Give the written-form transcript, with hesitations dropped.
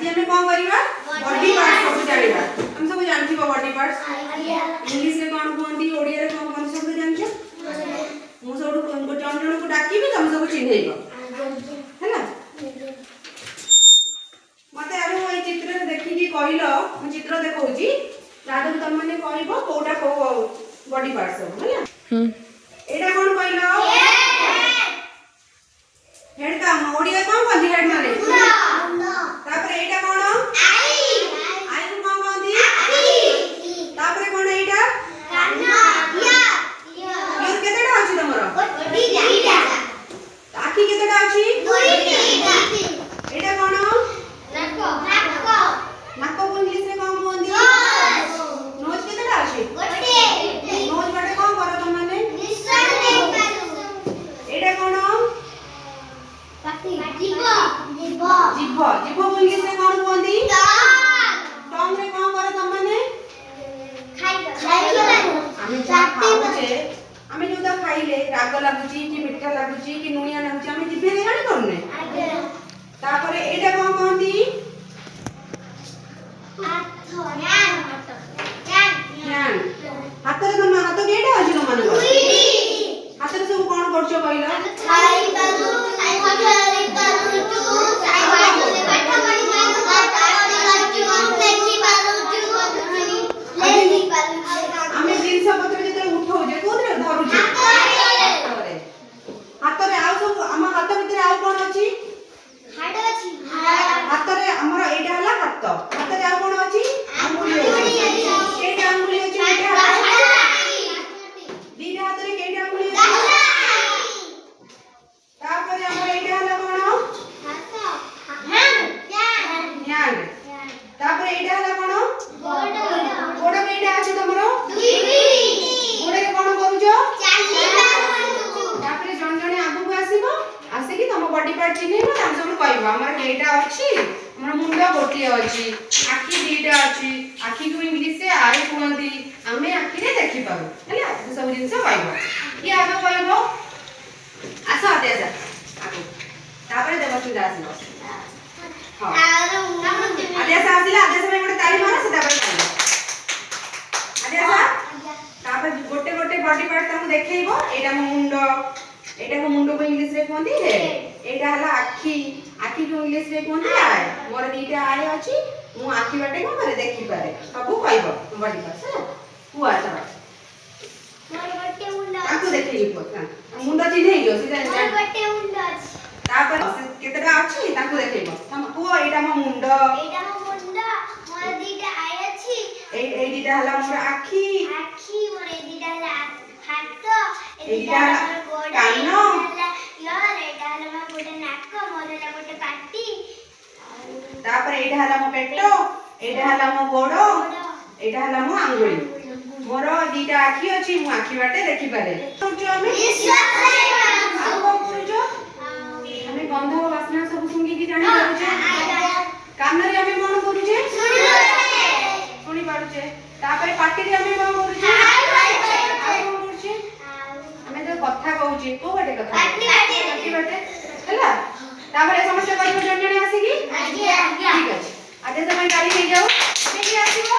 ଆମେ କଣ କରିବା ବଡି ପାର୍ଟ ସବୁ ଜାଣିବା ଆମେ ସବୁ ଜାଣିଥିବ ବଡି ପାର୍ଟ इंग्लिश रे कौन कहंती ओडिया रे कौन कौन सब जानछ मु सब जन जन को डाकिबी तुम सब चिन्हैबो हैला मते आरो ए चित्र देखि कि कहिलो मु चित्र देखौची तादु तुम माने कहइबो कोडा को बॉडी पार्ट सब हैला एडा कोन कहिलो हेड का ओडिया कौन कहंती हेड माने तापर एटा कोन आई आई को कौन कहंती आई तापर कोन एटा कान्ना या केतेटा अछि तमरो दुईटा आखी केतेटा अछि दुईटा एटा कोन नाको नाको नाको को इंग्लिश रे कौन कहंती नोज केतेटा अछि गोटे नोज बाटे कौन करो तुम माने निश्वास नै पारो एटा कोन जीवा जीवा जीवा जीवा को इंग्लिश में कौन कहंती टंग रे कौन करो तुम माने खाइबा हमें जा खाउचे हमें जोदा खाइले राग लागुची कि मीठा लागुची कि नुनिया लागुची हमें जिभे रे जानि करने तापरे एटा कौन कहंती हाथ ध्यान हाथ रे तुम हाथ केटा अछि तुम माने हाथ रे सब कौन करछो कहलो खाइ बालू खाइ बालू बॉडी पार्ट चिन्हैबो हम सब कहबो हमर केटा अछि हमर मुंडा गोटी अछि आखी दीटा अछि आखी को इंग्लिश से आई कहंती हमें आखी रे देखि पाबो हैला सब जिंस कहबो कि आगे कहबो आसा आते आसा आगो तापरे देवसी दासनो हां आदेश आसिला आदेश में गोटे ताली मारो से तापरे आदेश तापरे गोटे गोटे बॉडी पार्ट ताको देखैबो एटा मुंडो एटा को मुंडो को इंग्लिश रे कहंती हेड एटा हला आखी आखी को इंग्लिश रे कहंती आय मोर दीटा आय अछि मु आखी बाटे को करे देखि पारे सब कहबो बॉडी पार्ट है तू आसा मोर बटे मुंडा ताको देखि पो मुंडा चिन्है गयो से जान मोर बटे मुंडा अछि तापर केतरा अछि ताको देखैबो हम को एटा मो मुंडा मोर दीटा आय अछि ए दीटा हला मोर आखी आखी मोर ए दीटा हला हाथ ए दीटा कानो यार एटा हला म गोटे नाक मोर हला गोटे पाटी तापर एटा हला म पेटो एटा हला म गोड़ो एटा हला म आंगुली मोर दीटा आखी अछि मु आखी बाटे देखि पारे जो हमें विश्वास करबा को करूजो हमें गंध और वासना सब सुंगी की जानि पारुचे कान रे हमें मन करूचे सुनी पारुचे तापर पाटी रे हमें मन करूचे हमें तो कथा कहूची को बाटे कथा पाटी बाटे हैला तापर समस्या करियो जण जण आसी की ठीक अछि आजे समय गाड़ी ले जाओ देखि आसीबो